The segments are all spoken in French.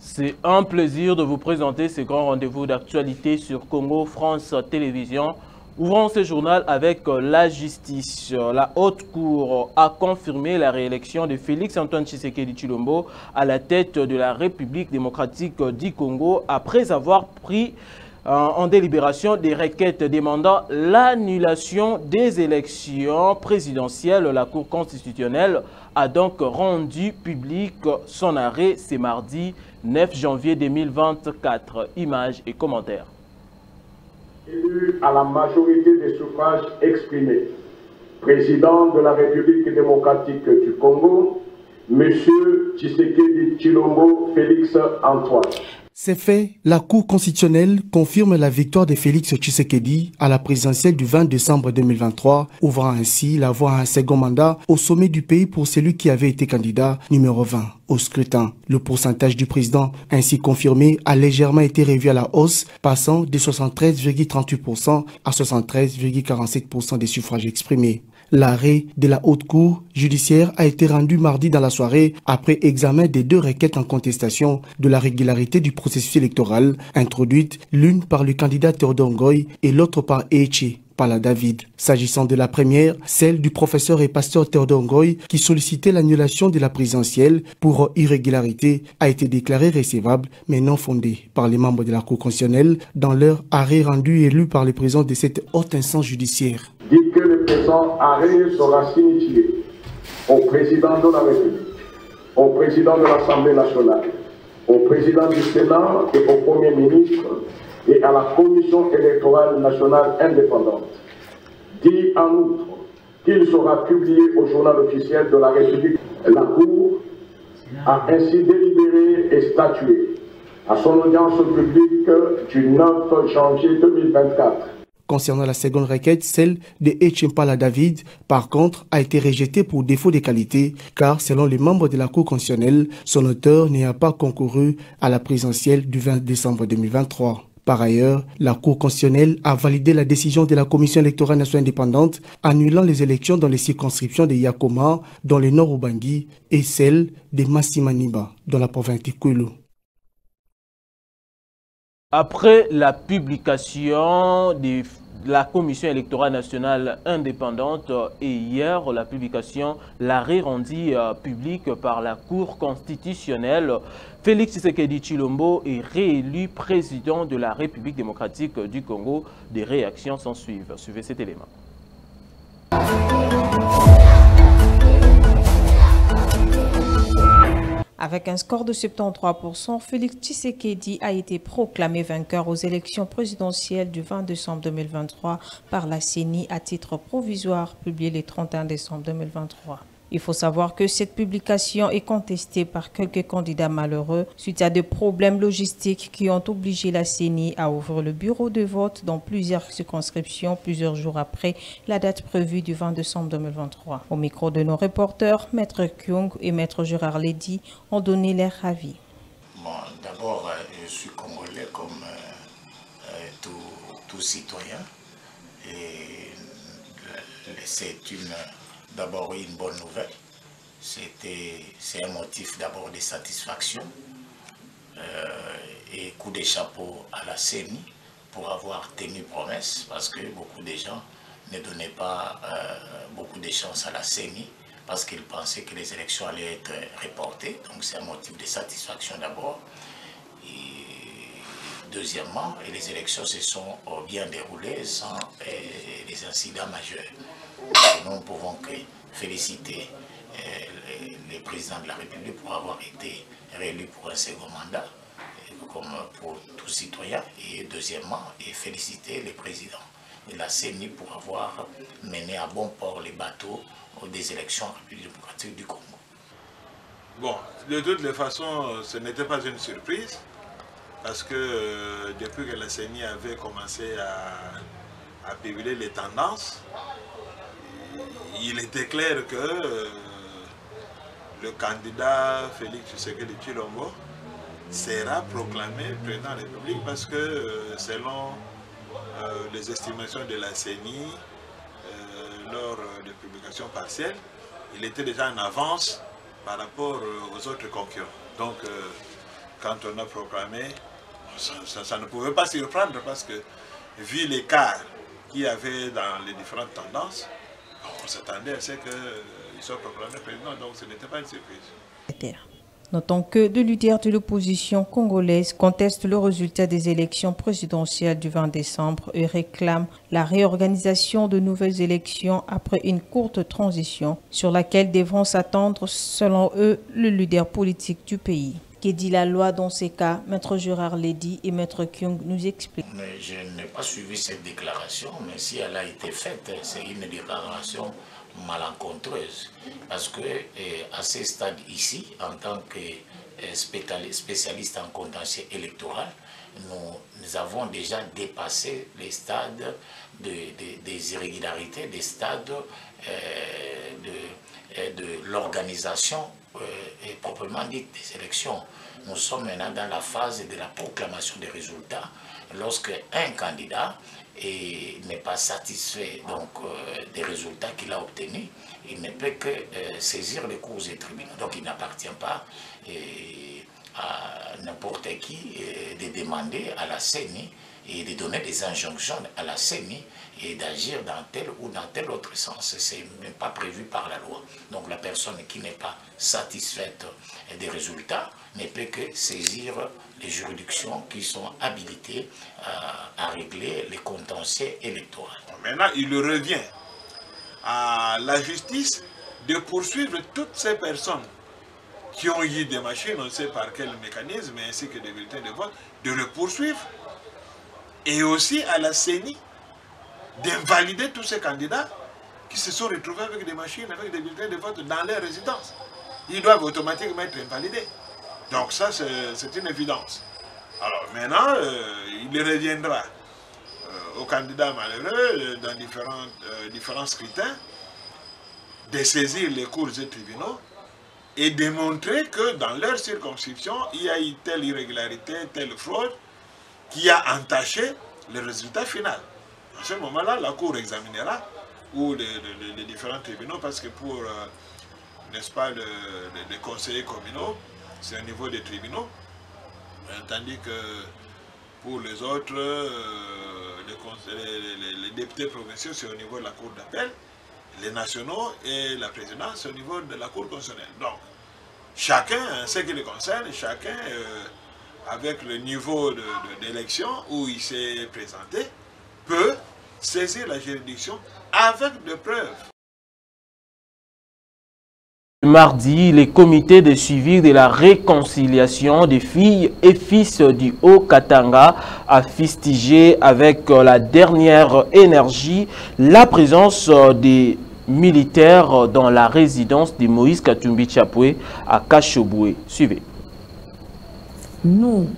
C'est un plaisir de vous présenter ce grand rendez-vous d'actualité sur Congo France Télévisions. Ouvrons ce journal avec la justice. La haute cour a confirmé la réélection de Félix-Antoine Tshisekedi Tshilombo à la tête de la République démocratique du Congo après avoir pris en délibération des requêtes demandant l'annulation des élections présidentielles. La Cour constitutionnelle a donc rendu public son arrêt ce mardi 9 janvier 2024. Images et commentaires. Élu à la majorité des suffrages exprimés, président de la République démocratique du Congo, M. Tshisekedi Tshilombo Félix Antoine. C'est fait, la Cour constitutionnelle confirme la victoire de Félix Tshisekedi à la présidentielle du 20 décembre 2023, ouvrant ainsi la voie à un second mandat au sommet du pays pour celui qui avait été candidat numéro 20 au scrutin. Le pourcentage du président ainsi confirmé a légèrement été revu à la hausse, passant de 73,38% à 73,47% des suffrages exprimés. L'arrêt de la haute cour judiciaire a été rendu mardi dans la soirée après examen des deux requêtes en contestation de la régularité du processus électoral, introduites l'une par le candidat Théodore Ngoy et l'autre par Eche Pala-David. S'agissant de la première, celle du professeur et pasteur Théodore Ngoy, qui sollicitait l'annulation de la présidentielle pour irrégularité, a été déclarée recevable mais non fondée par les membres de la Cour constitutionnelle dans leur arrêt rendu et lu par le président de cette haute instance judiciaire. Dit que le présent arrêt sera signifié au président de la République, au président de l'Assemblée nationale, au président du Sénat et au Premier ministre et à la Commission électorale nationale indépendante. Dit en outre qu'il sera publié au journal officiel de la République. La Cour a ainsi délibéré et statué à son audience publique du 9 janvier 2024. Concernant la seconde requête, celle de Echempala David, par contre, a été rejetée pour défaut de qualité, car selon les membres de la Cour constitutionnelle, son auteur n'a pas concouru à la présidentielle du 20 décembre 2023. Par ailleurs, la Cour constitutionnelle a validé la décision de la Commission électorale nationale indépendante annulant les élections dans les circonscriptions de Yakoma, dans le nord Ubangi, et celle de Massimaniba, dans la province de Kwilu. Après la publication de la Commission électorale nationale indépendante et hier la publication, l'arrêt rendu public par la Cour constitutionnelle, Félix Tshisekedi Tshilombo est réélu président de la République démocratique du Congo. Des réactions s'en suivent. Suivez cet élément. Avec un score de 73%, Félix Tshisekedi a été proclamé vainqueur aux élections présidentielles du 20 décembre 2023 par la CENI à titre provisoire, publié le 31 décembre 2023. Il faut savoir que cette publication est contestée par quelques candidats malheureux suite à des problèmes logistiques qui ont obligé la CENI à ouvrir le bureau de vote dans plusieurs circonscriptions plusieurs jours après la date prévue du 20 décembre 2023. Au micro de nos reporters, Maître Kyung et Maître Gérard Ledy ont donné leur avis. Bon, d'abord, je suis congolais comme tout citoyen et c'est d'abord une bonne nouvelle. C'est un motif d'abord de satisfaction et coup de chapeau à la CENI pour avoir tenu promesse, parce que beaucoup de gens ne donnaient pas beaucoup de chance à la CENI parce qu'ils pensaient que les élections allaient être reportées. Donc c'est un motif de satisfaction d'abord. Et deuxièmement, les élections se sont bien déroulées sans des incidents majeurs. Nous ne pouvons que féliciter le président de la République pour avoir été réélu pour un second mandat, comme pour tout citoyen. Et deuxièmement, féliciter le président de la CENI pour avoir mené à bon port les bateaux des élections en République démocratique du Congo. Bon, de toutes les façons, ce n'était pas une surprise, parce que depuis que la CENI avait commencé à publier les tendances, il était clair que le candidat Félix Tshisekedi Tshilombo sera proclamé président de la République parce que selon les estimations de la CENI lors de publications partielles, il était déjà en avance par rapport aux autres concurrents. Donc quand on a proclamé, ça ne pouvait pas surprendre parce que, vu l'écart qu'il y avait dans les différentes tendances, on s'attendait à ce qu'il soit proclamé président, donc ce n'était pas une surprise. Notons que deux leaders de l'opposition congolaise contestent le résultat des élections présidentielles du 20 décembre et réclament la réorganisation de nouvelles élections après une courte transition sur laquelle devront s'attendre, selon eux, le leader politique du pays. Qu'est dit la loi dans ces cas? Maître Gérard Ledy et Maître Kyung nous expliquent. Mais je n'ai pas suivi cette déclaration, mais si elle a été faite, c'est une déclaration malencontreuse. Parce que à ce stade ici, en tant que spécialiste en contentieux électoral, nous avons déjà dépassé les stades des irrégularités, des stades de l'organisation proprement dite des élections. Nous sommes maintenant dans la phase de la proclamation des résultats. Lorsque un candidat n'est pas satisfait des résultats qu'il a obtenus, il ne peut que saisir les cours et tribunaux. Donc il n'appartient pas à n'importe qui de demander à la CENI et de donner des injonctions à la CENI et d'agir dans tel ou dans tel autre sens. Ce n'est pas prévu par la loi. Donc la personne qui n'est pas satisfaite des résultats ne peut que saisir les juridictions qui sont habilitées à régler les contentieux électoraux. Maintenant, il revient à la justice de poursuivre toutes ces personnes qui ont eu des machines, on ne sait par quel mécanisme, ainsi que des bulletins de vote, de le poursuivre. Et aussi à la CENI d'invalider tous ces candidats qui se sont retrouvés avec des machines, avec des bulletins de vote dans leur résidence. Ils doivent automatiquement être invalidés. Donc ça, c'est une évidence. Alors maintenant, il reviendra aux candidats malheureux dans différents scrutins de saisir les cours et tribunaux et démontrer que dans leur circonscription, il y a eu telle irrégularité, telle fraude qui a entaché le résultat final. À ce moment-là, la Cour examinera, ou les différents tribunaux, parce que pour, n'est-ce pas, les conseillers communaux, c'est au niveau des tribunaux, tandis que pour les autres, les députés provinciaux, c'est au niveau de la Cour d'appel, les nationaux et la présidence, c'est au niveau de la Cour constitutionnelle. Donc, chacun, ce qui le concerne, chacun, avec le niveau d'élection où il s'est présenté, peut saisir la juridiction avec des preuves. Mardi, les comités de suivi de la réconciliation des filles et fils du Haut-Katanga a fustigé avec la dernière énergie la présence des militaires dans la résidence de Moïse Katumbi Tchapoué à Kashoboué. Suivez. Nous,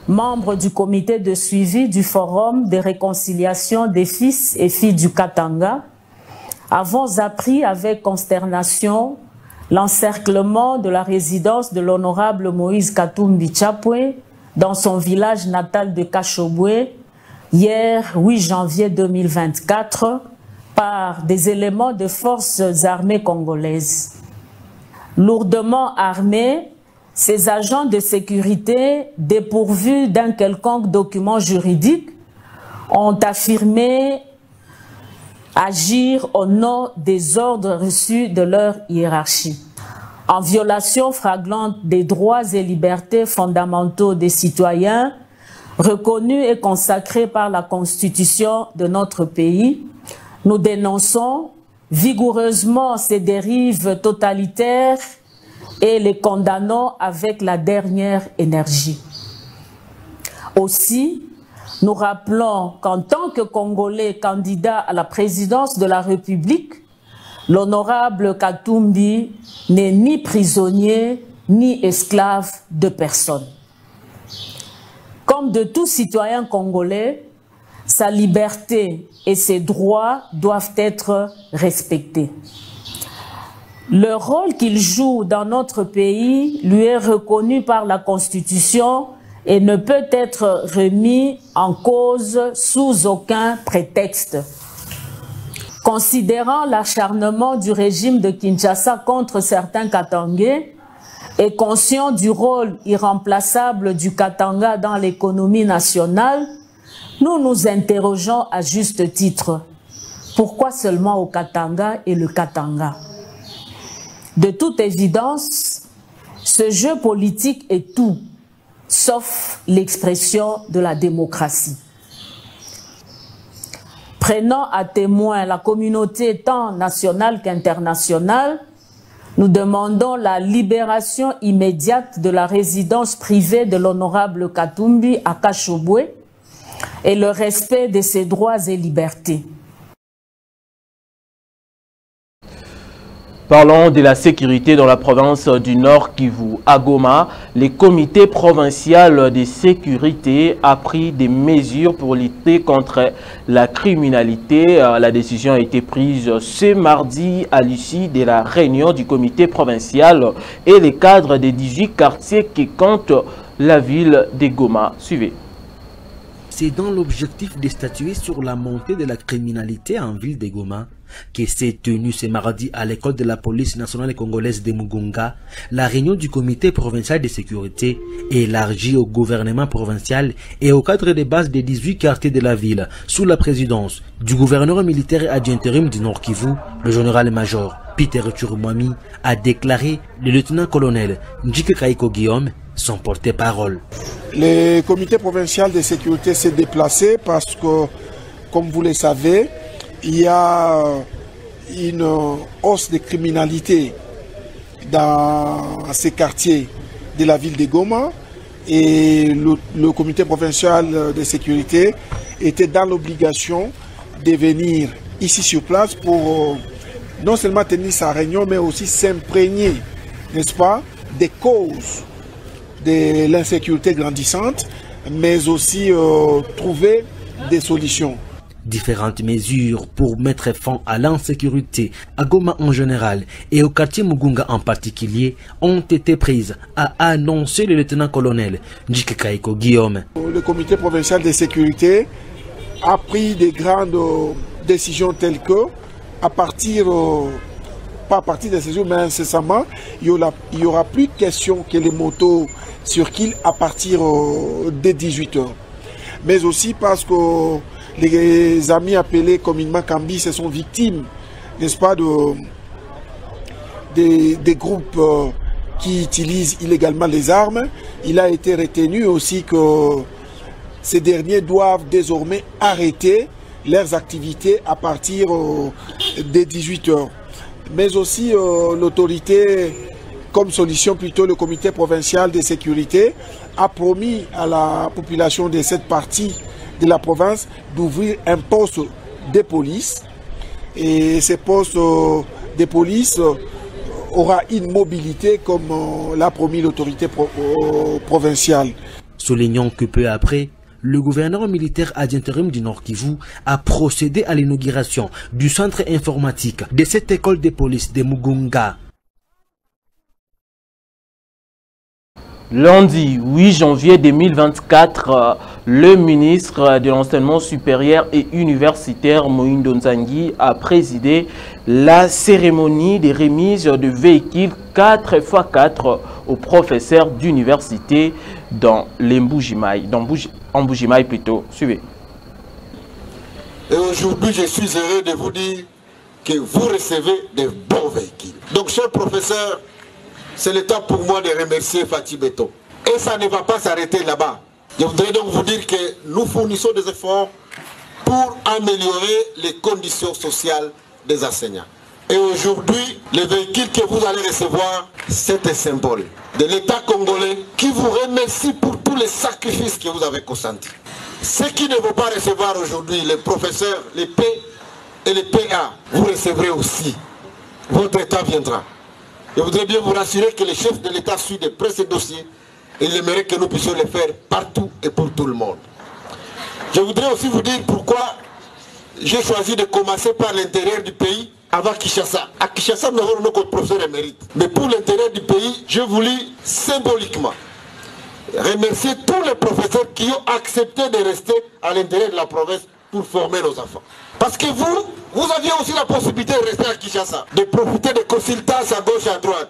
membres du comité de suivi du Forum de réconciliation des fils et filles du Katanga, avons appris avec consternation l'encerclement de la résidence de l'honorable Moïse Katumbi Tchapoué dans son village natal de Kashoboué, hier 8 janvier 2024, par des éléments de forces armées congolaises. Lourdement armés, ces agents de sécurité, dépourvus d'un quelconque document juridique, ont affirmé agir au nom des ordres reçus de leur hiérarchie, en violation flagrante des droits et libertés fondamentaux des citoyens, reconnus et consacrés par la Constitution de notre pays. Nous dénonçons vigoureusement ces dérives totalitaires et les condamnons avec la dernière énergie. Aussi, nous rappelons qu'en tant que Congolais candidat à la présidence de la République, l'honorable Katumbi n'est ni prisonnier ni esclave de personne. Comme de tout citoyen congolais, sa liberté et ses droits doivent être respectés. Le rôle qu'il joue dans notre pays lui est reconnu par la Constitution et ne peut être remis en cause sous aucun prétexte. Considérant l'acharnement du régime de Kinshasa contre certains Katangais, et conscient du rôle irremplaçable du Katanga dans l'économie nationale, nous nous interrogeons à juste titre. Pourquoi seulement au Katanga et le Katanga? De toute évidence, ce jeu politique est tout, sauf l'expression de la démocratie. Prenant à témoin la communauté tant nationale qu'internationale, nous demandons la libération immédiate de la résidence privée de l'honorable Katumbi à Kashobwe et le respect de ses droits et libertés. Parlons de la sécurité dans la province du Nord Kivu. À Goma, le comité provincial de sécurité a pris des mesures pour lutter contre la criminalité. La décision a été prise ce mardi à l'issue de la réunion du comité provincial et les cadres des 18 quartiers qui comptent la ville de Goma. Suivez. C'est dans l'objectif de statuer sur la montée de la criminalité en ville de Goma que s'est tenue ce mardi à l'école de la police nationale congolaise de Mugunga la réunion du comité provincial de sécurité élargie au gouvernement provincial et au cadre de base des 18 quartiers de la ville sous la présidence du gouverneur militaire adjoint du Nord Kivu, le général-major Peter Churumwami, a déclaré le lieutenant-colonel Njike Kaiko Guillaume, son porte-parole. Le comité provincial de sécurité s'est déplacé parce que, comme vous le savez, il y a une hausse de criminalité dans ces quartiers de la ville de Goma et le comité provincial de sécurité était dans l'obligation de venir ici sur place pour non seulement tenir sa réunion mais aussi s'imprégner, n'est-ce pas, des causes de l'insécurité grandissante, mais aussi trouver des solutions. Différentes mesures pour mettre fin à l'insécurité à Goma en général et au quartier Mugunga en particulier ont été prises, a annoncé le lieutenant-colonel Njike Kaiko Guillaume. Le comité provincial de sécurité a pris des grandes décisions telles que, pas à partir de ces jours, mais incessamment, il y aura plus question que les motos circulent à partir des 18h. Mais aussi parce que les amis appelés communément Kambi se sont victimes, n'est-ce pas, des groupes qui utilisent illégalement les armes. Il a été retenu aussi que ces derniers doivent désormais arrêter leurs activités à partir des 18h. Mais aussi l'autorité, comme solution plutôt le comité provincial de sécurité, a promis à la population de cette partie de la province d'ouvrir un poste de police. Et ce poste de police aura une mobilité comme l'a promis l'autorité provinciale. Soulignons que peu après, le gouverneur militaire adjoint du Nord Kivu a procédé à l'inauguration du centre informatique de cette école de police de Mugunga. Lundi 8 janvier 2024, le ministre de l'Enseignement supérieur et universitaire Moïndo Nzangi a présidé la cérémonie de remise de véhicules 4x4 aux professeurs d'université dans les Mbujimaï, en Mbujimaï plutôt. Suivez. Et aujourd'hui, je suis heureux de vous dire que vous recevez des bons véhicules. Donc, chers professeurs, c'est le temps pour moi de remercier Fatih Beto. Et ça ne va pas s'arrêter là-bas. Je voudrais donc vous dire que nous fournissons des efforts pour améliorer les conditions sociales des enseignants. Et aujourd'hui, le véhicule que vous allez recevoir, c'est un symbole de l'État congolais qui vous remercie pour tous les sacrifices que vous avez consentis. Ceux qui ne vont pas recevoir aujourd'hui, les professeurs, les P et les PA, vous recevrez aussi. Votre État viendra. Je voudrais bien vous rassurer que le chef de l'État suit de près ces dossiers et il aimerait que nous puissions le faire partout et pour tout le monde. Je voudrais aussi vous dire pourquoi j'ai choisi de commencer par l'intérieur du pays avant Kinshasa. À Kinshasa, nous avons notre professeur émérite. Mais pour l'intérieur du pays, je voulais symboliquement remercier tous les professeurs qui ont accepté de rester à l'intérieur de la province pour former nos enfants. Parce que vous aviez aussi la possibilité de rester à Kinshasa, de profiter des consultances à gauche et à droite.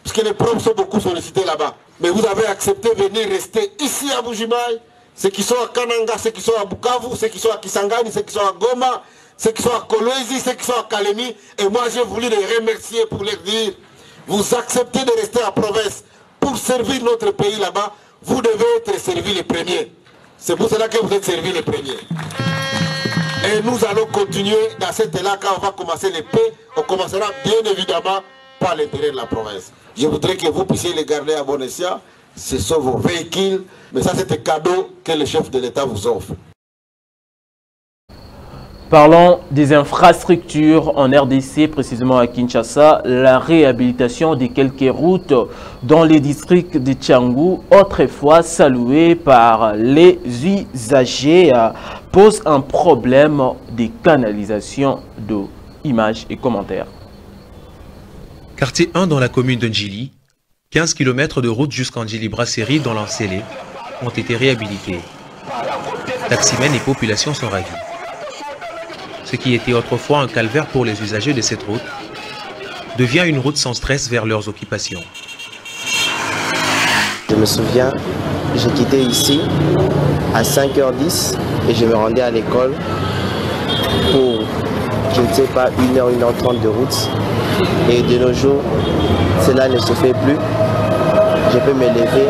parce que les profs sont beaucoup sollicités là-bas. Mais vous avez accepté de venir rester ici à Bujimaï, ceux qui sont à Kananga, ceux qui sont à Bukavu, ceux qui sont à Kisangani, ceux qui sont à Goma, ceux qui sont à Kolwezi, ceux qui sont à Kalemi. Et moi, j'ai voulu les remercier pour leur dire, vous acceptez de rester à province pour servir notre pays là-bas, vous devez être servis les premiers. C'est pour cela que vous êtes servis les premiers. Et nous allons continuer dans cet élan. Quand on va commencer les paix, on commencera bien évidemment par l'intérieur de la province. Je voudrais que vous puissiez les garder à bon escient. Ce sont vos véhicules, mais ça c'est un cadeau que le chef de l'État vous offre. Parlons des infrastructures en RDC, précisément à Kinshasa, la réhabilitation de quelques routes dans les districts de Tchangou, autrefois saluées par les usagers, pose un problème de canalisation d'eau. Images et commentaires. Quartier 1 dans la commune de Ndjili, 15 km de route jusqu'en Ndjili-Brasserie dans l'Ancélé ont été réhabilités. Taximens et population sont ravis. Ce qui était autrefois un calvaire pour les usagers de cette route devient une route sans stress vers leurs occupations. Je me souviens, j'ai quitté ici à 5h10 et je me rendais à l'école pour, je ne sais pas, 1h, 1h30 de route. Et de nos jours, cela ne se fait plus. Je peux me lever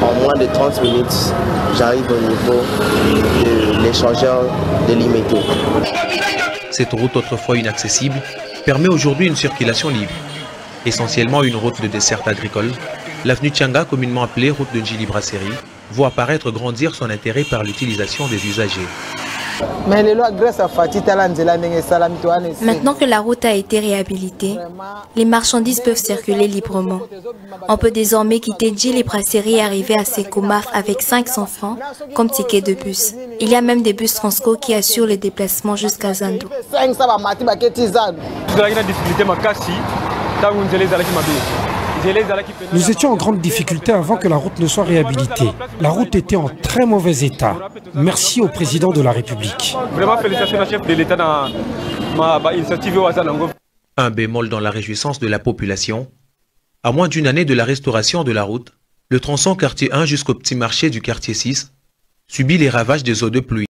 en moins de 30 minutes. J'arrive au niveau de l'échangeur de Limété. Cette route autrefois inaccessible permet aujourd'hui une circulation libre. Essentiellement une route de dessert agricole, l'avenue Tchanga, communément appelée route de Ndjili-Brasserie, voit apparaître grandir son intérêt par l'utilisation des usagers. Maintenant que la route a été réhabilitée, les marchandises peuvent circuler librement. On peut désormais quitter Ndjili-Brasserie et arriver à Sekomar avec 500 francs comme ticket de bus. Il y a même des bus Transco qui assurent les déplacements jusqu'à Zando. Nous étions en grande difficulté avant que la route ne soit réhabilitée. La route était en très mauvais état. Merci au président de la République. Un bémol dans la réjouissance de la population. À moins d'une année de la restauration de la route, le tronçon quartier 1 jusqu'au petit marché du quartier 6 subit les ravages des eaux de pluie.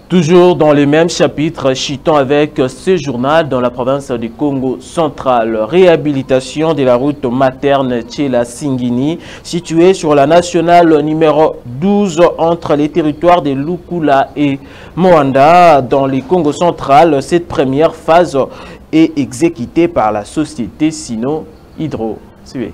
Toujours dans les mêmes chapitres, chutons avec ce journal dans la province du Congo central. Réhabilitation de la route materne Tchela-Singini, située sur la nationale numéro 12 entre les territoires de Lukula et Moanda dans le Congo central. Cette première phase est exécutée par la société Sino Hydro. Suivez.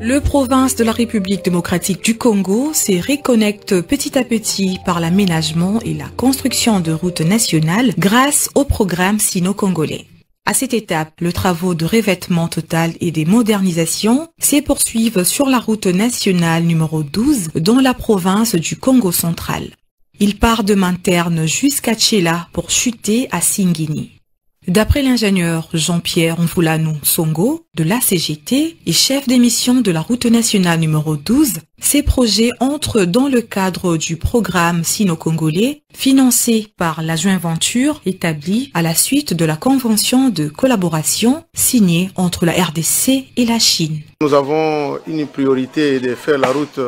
Le province de la République démocratique du Congo se reconnecte petit à petit par l'aménagement et la construction de routes nationales grâce au programme sino-congolais. À cette étape, les travaux de revêtement total et des modernisations se poursuivent sur la route nationale numéro 12 dans la province du Congo central. Il part de Manterne jusqu'à Tchela pour chuter à Singini. D'après l'ingénieur Jean-Pierre Mfulanou Songo de l'ACGT et chef d'émission de la route nationale numéro 12, ces projets entrent dans le cadre du programme sino-congolais financé par la joint venture établie à la suite de la convention de collaboration signée entre la RDC et la Chine. Nous avons une priorité de faire la route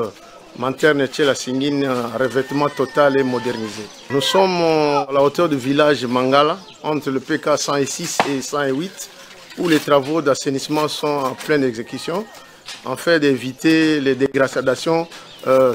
Manterne Tchela-Singini, un revêtement total et modernisé. Nous sommes à la hauteur du village Mangala, entre le PK 106 et 108, où les travaux d'assainissement sont en pleine exécution, afin d'éviter les dégradations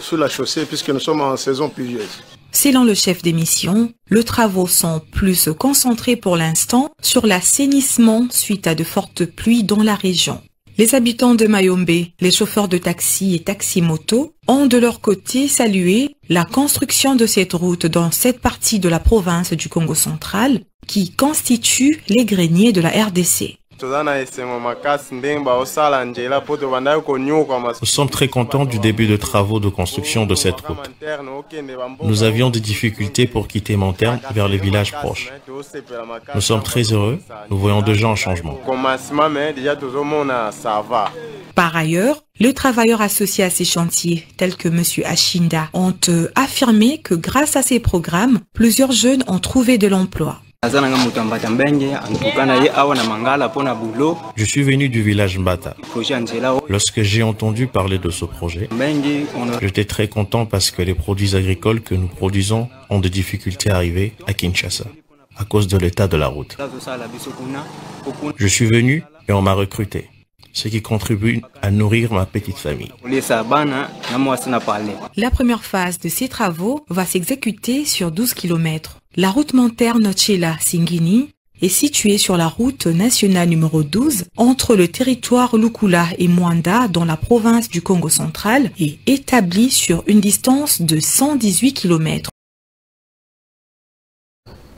sur la chaussée, puisque nous sommes en saison pluvieuse. Selon le chef d'émission, les travaux sont plus concentrés pour l'instant sur l'assainissement suite à de fortes pluies dans la région. Les habitants de Mayombe, les chauffeurs de taxi et taxi-moto ont de leur côté salué la construction de cette route dans cette partie de la province du Congo central qui constitue les greniers de la RDC. Nous sommes très contents du début de travaux de construction de cette route. Nous avions des difficultés pour quitter Manterne vers les villages proches. Nous sommes très heureux, nous voyons déjà un changement. Par ailleurs, les travailleurs associés à ces chantiers, tels que M. Achinda, ont affirmé que grâce à ces programmes, plusieurs jeunes ont trouvé de l'emploi. Je suis venu du village Mbata. Lorsque j'ai entendu parler de ce projet, j'étais très content parce que les produits agricoles que nous produisons ont des difficultés à arriver à Kinshasa à cause de l'état de la route. Je suis venu et on m'a recruté, ce qui contribue à nourrir ma petite famille. La première phase de ces travaux va s'exécuter sur 12 km. La route Monterno-Tchela-Singini est située sur la route nationale numéro 12 entre le territoire Lukula et Mwanda dans la province du Congo central et établie sur une distance de 118 km.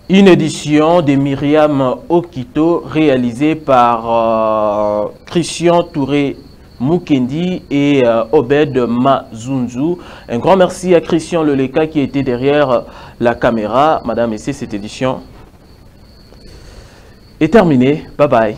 Une édition de Myriam Okito réalisée par Christian Touré Mukendi et Obed Mazunzu. Un grand merci à Christian Leleka qui était derrière la caméra. Madame et messieurs, cette édition est terminée. Bye bye.